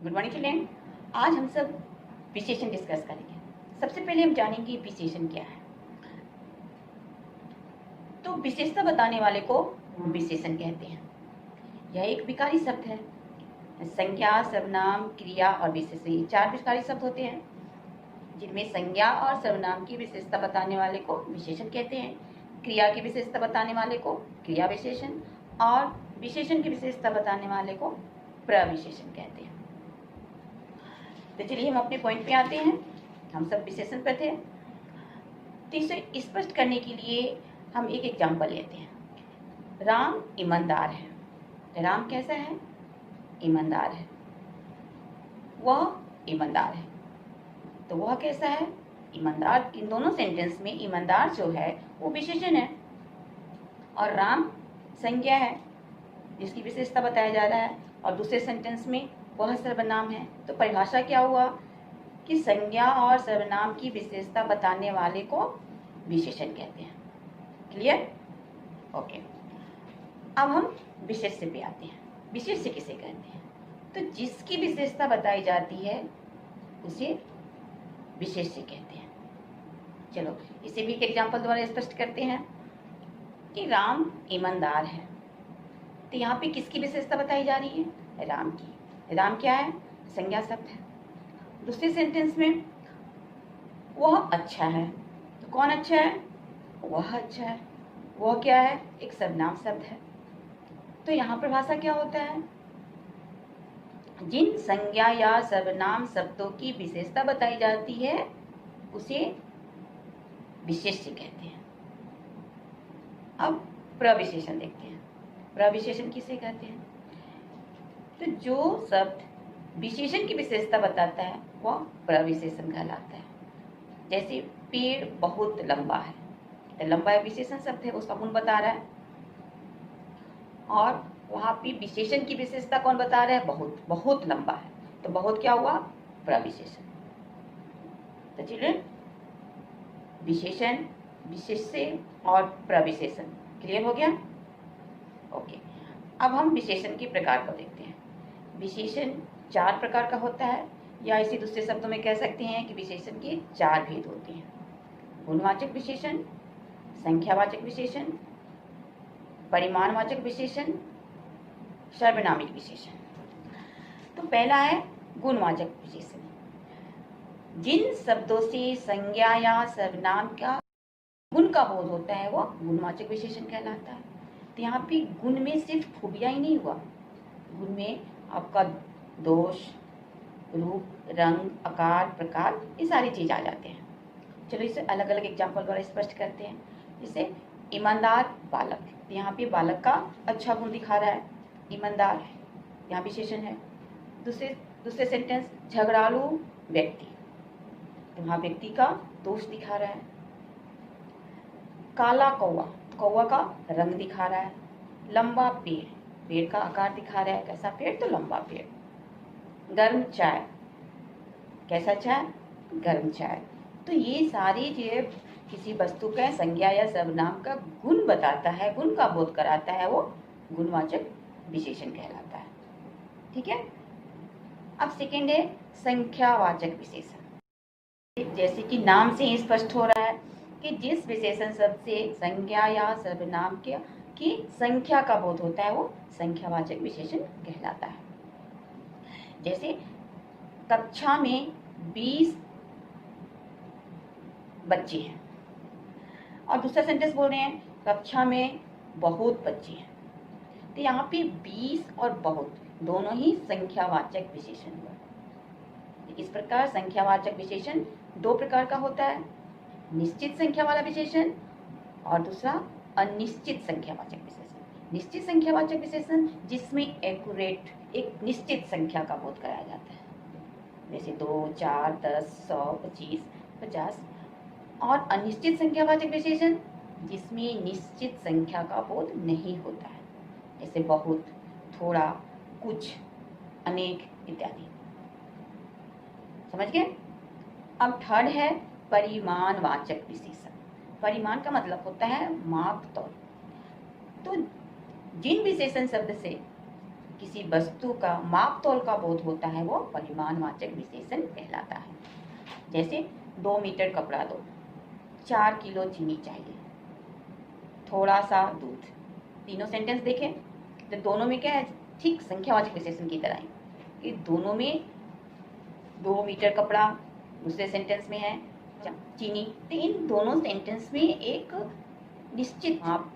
Good morning children. आज हम सब विशेषण डिस्कस करेंगे। सबसे पहले हम जानेंगे विशेषण क्या है। तो विशेषता बताने वाले को विशेषण कहते हैं। यह एक विकारी शब्द है। संज्ञा, सर्वनाम, क्रिया और विशेषण, ये 4 विकारी शब्द होते हैं, जिनमें संज्ञा और सर्वनाम की विशेषता बताने वाले को विशेषण कहते हैं, क्रिया की विशेषता बताने वाले को क्रिया विशेषण और विशेषण की विशेषता बताने वाले को प्रविशेषण कहते हैं। तो चलिए हम अपने पॉइंट पे आते हैं। हम सब विशेषण पर थे, तो इसे स्पष्ट करने के लिए हम एक एग्जाम्पल लेते हैं। राम ईमानदार है। राम कैसा है? ईमानदार है। वह ईमानदार है, तो वह कैसा है? ईमानदार। इन दोनों सेंटेंस में ईमानदार जो है वो विशेषण है और राम संज्ञा है जिसकी विशेषता बताया जा रहा है, और दूसरे सेंटेंस में वह सर्वनाम है। तो परिभाषा क्या हुआ कि संज्ञा और सर्वनाम की विशेषता बताने वाले को विशेषण कहते हैं। क्लियर? ओके। अब हम विशेष्य पे आते हैं। विशेष्य किसे कहते हैं? तो जिसकी विशेषता बताई जाती है उसे विशेष्य कहते हैं। चलो इसे भी एक एग्जाम्पल द्वारा स्पष्ट करते हैं कि राम ईमानदार है। तो यहाँ पे किसकी विशेषता बताई जा रही है? राम की। राम क्या है? संज्ञा शब्द है। दूसरे सेंटेंस में वह अच्छा है। तो कौन अच्छा है? वह अच्छा है। वह क्या है? एक सर्वनाम शब्द है। तो यहाँ पर भाषा क्या होता है? जिन संज्ञा या सर्वनाम शब्दों की विशेषता बताई जाती है उसे विशेष्य कहते हैं। अब प्रविशेषण देखते हैं। प्रविशेषण किसे कहते हैं? तो जो शब्द विशेषण की विशेषता बताता है वह प्रविशेषण कहलाता है। जैसे पेड़ बहुत लंबा है, तो लंबा विशेषण शब्द है, उसका गुण बता रहा है। और वहां पे विशेषण की विशेषता कौन बता रहा है? बहुत। बहुत लंबा है, तो बहुत क्या हुआ? प्रविशेषण। तो चलिए विशेषण, विशेष्य और प्रविशेषण क्लियर हो गया? ओके। अब हम विशेषण के प्रकार को देखते हैं। विशेषण 4 प्रकार का होता है, या इसी दूसरे शब्दों में कह सकते हैं कि विशेषण के 4 भेद होते हैं। गुणवाचक विशेषण, संख्यावाचक विशेषण, परिमाणवाचक विशेषण, सर्वनामिक विशेषण। तो पहला है गुणवाचक विशेषण। जिन शब्दों से संज्ञा या सर्वनाम का गुण का बोध होता है वो गुणवाचक विशेषण कहलाता है। तो यहाँ पे गुण में सिर्फ खूबियां ही नहीं हुआ, गुण में आपका दोष, रूप, रंग, आकार, प्रकार, ये सारी चीज आ जाते हैं। चलो इसे अलग अलग एग्जाम्पल द्वारा स्पष्ट करते हैं। जैसे ईमानदार बालक, तो यहाँ पे बालक का अच्छा गुण दिखा रहा है, ईमानदार है, यहाँ विशेषण है। दूसरे सेंटेंस झगड़ालू व्यक्ति, तो वहाँ व्यक्ति का दोष दिखा रहा है। काला कौवा, कौवा का रंग दिखा रहा है। लंबा पेड़, पेड़ का आकार दिखा रहा है, कैसा पेड़? तो लंबा पेड़। गर्म चाय, कैसा चाय? गर्म चाय। तो ये सारी जो किसी वस्तु का संज्ञा या सर्वनाम का गुण बताता है, गुण का बोध कराता है, वो गुणवाचक विशेषण कहलाता है। ठीक है। अब सेकेंड है संख्यावाचक विशेषण। जैसे कि नाम से ही स्पष्ट हो रहा है कि जिस विशेषण शब्द से संज्ञा या सर्वनाम की संख्या का बोध होता है वो संख्यावाचक विशेषण कहलाता है। जैसे कक्षा में 20 बच्चे हैं, और दूसरा सेंटेंस बोल रहे हैं कक्षा में बहुत बच्चे हैं। तो यहाँ पे 20 और बहुत दोनों ही संख्यावाचक विशेषण हुआ। इस प्रकार संख्यावाचक विशेषण 2 प्रकार का होता है, निश्चित संख्या वाला विशेषण और दूसरा अनिश्चित संख्यावाचक विशेषण। निश्चित संख्यावाचक विशेषण जिसमें एक्यूरेट एक निश्चित संख्या का बोध कराया जाता है, जैसे 2, 4, 10, 100, 25, 50। और अनिश्चित संख्यावाचक विशेषण जिसमें निश्चित संख्या का बोध नहीं होता है, जैसे बहुत, थोड़ा, कुछ, अनेक इत्यादि। समझ गए? अब थर्ड है परिमाणवाचक विशेषण। परिमाण का मतलब होता है माप तौल। तो जिन विशेषण शब्द से किसी वस्तु का माप तोल का बोध होता है वो परिमाणवाचक विशेषण कहलाता है। जैसे 2 मीटर कपड़ा दो, 4 किलो चीनी चाहिए, थोड़ा सा दूध। तीनों सेंटेंस देखें तो दोनों में क्या है, ठीक संख्यावाचक विशेषण की तरह है कि दोनों में 2 मीटर कपड़ा, दूसरे सेंटेंस में है चीनी। तो इन दोनों सेंटेंस में एक निश्चित माप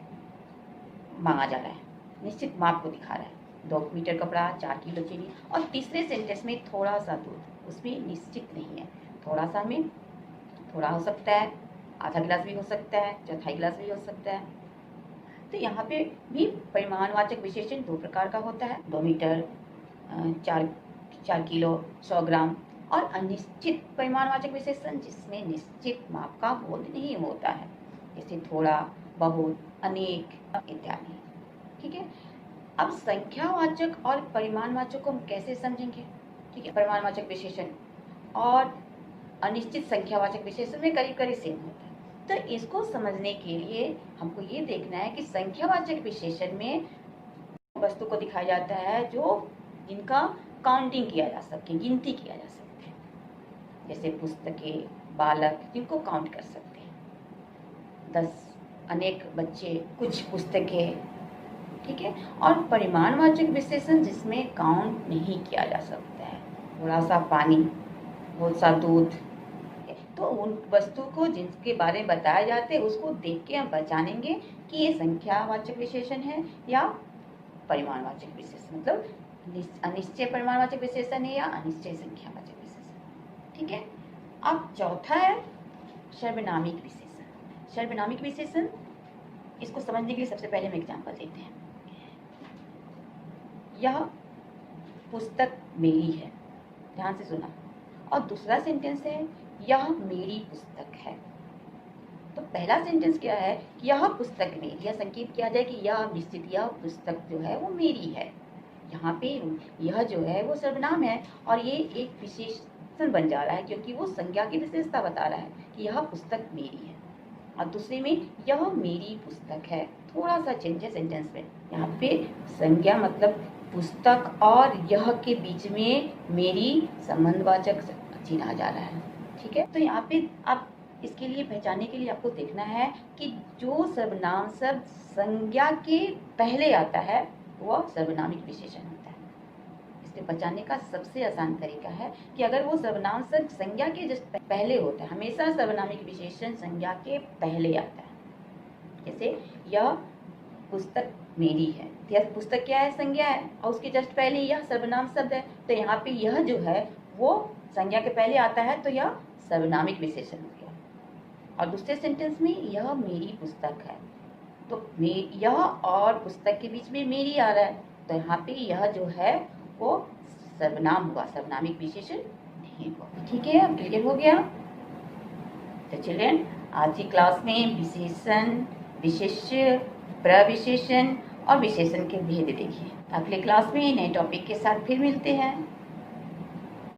मांगा जा रहा है, निश्चित माप को दिखा रहा है। 2 मीटर कपड़ा, 4 किलो चीनी। और तीसरे सेंटेंस में थोड़ा सा दूध, उसमें निश्चित नहीं है, थोड़ा सा में थोड़ा हो सकता है, आधा गिलास भी हो सकता है, चौथाई गिलास भी हो सकता है। तो यहाँ पे भी परिमाणवाचक विशेषण 2 प्रकार का होता है, 2 मीटर, 4 किलो, 100 ग्राम। और अनिश्चित परिमाणवाचक विशेषण जिसमें निश्चित माप का बोध नहीं होता है, जैसे थोड़ा, बहुत, अनेक इत्यादि। ठीक है। अब संख्यावाचक और परिमाणवाचक को हम कैसे समझेंगे? ठीक है, परिमाणवाचक विशेषण और अनिश्चित संख्यावाचक विशेषण में करीब करीब सेम होता है। तो इसको समझने के लिए हमको ये देखना है कि संख्यावाचक विशेषण में वस्तु को दिखाया जाता है जो जिनका काउंटिंग किया जा सके, गिनती किया जा सकते हैं, जैसे पुस्तकें, बालक जिनको काउंट कर सकते हैं, 10, अनेक बच्चे, कुछ पुस्तकें। ठीक है। और परिमाणवाचक विशेषण जिसमें काउंट नहीं किया जा सकता है, थोड़ा सा पानी, बहुत सा दूध। तो उन वस्तु को जिनके बारे में बताया जाते हैं उसको देख के हम पहचानेंगे कि ये संख्यावाचक विशेषण है या परिमाणवाचक विशेषण, मतलब अनिश्चय परिमाणवाचक विशेषण है या अनिश्चय संख्यावाचक विशेषण। ठीक है। अब चौथा है सर्वनामिक विशेषण। सर्वनामिक विशेषण, इसको समझने के लिए सबसे पहले हम एग्जाम्पल देते हैं। यह पुस्तक मेरी है, ध्यान से सुना। और दूसरा सेंटेंस है यह मेरी पुस्तक है। तो पहला सेंटेंस क्या है, यह पुस्तक मेरी, यह संकेत किया जाए कि यह निश्चित, यह पुस्तक जो है वो मेरी है। यहाँ पे यह जो है वो सर्वनाम है और ये एक विशेषण बन जा रहा है क्योंकि वो संज्ञा की विशेषता बता रहा है कि यह पुस्तक मेरी है। और दूसरे में यह मेरी पुस्तक है, थोड़ा सा चेंज है सेंटेंस में। यहाँ पे संज्ञा मतलब पुस्तक और यह के बीच में मेरी संबंधवाचक चिन्ह आ जा रहा है। ठीक है। तो यहाँ पे आप इसके लिए पहचानने के लिए आपको देखना है कि जो सर्वनाम शब्द संज्ञा के पहले आता है वह सर्वनामिक विशेषण होता है। इसके पहचानने का सबसे आसान तरीका है कि अगर वो सर्वनाम शब्द संज्ञा के जस्ट पहले होता है, हमेशा सर्वनामिक विशेषण संज्ञा के पहले आता है। जैसे यह पुस्तक मेरी है, यह पुस्तक क्या है, संज्ञा है, और उसके जस्ट पहले यह सर्वनाम शब्द है। तो यहाँ पे यह जो है वो संज्ञा के पहले आता है तो यह सर्वनामिक विशेषण हो गया। और दूसरे सेंटेंस में यह मेरी पुस्तक है, तो यह और पुस्तक के बीच में मेरी आ रहा है, तो यहाँ पे यह जो है वो सर्वनाम हुआ, सर्वनामिक विशेषण नहीं हुआ। ठीक है, अब क्लियर हो गया। तो चिल्ड्रन, आज की क्लास में विशेषण, विशेष्य, प्रविशेषण और विशेषण के भेद देखिए। अगले क्लास में नए टॉपिक के साथ फिर मिलते हैं।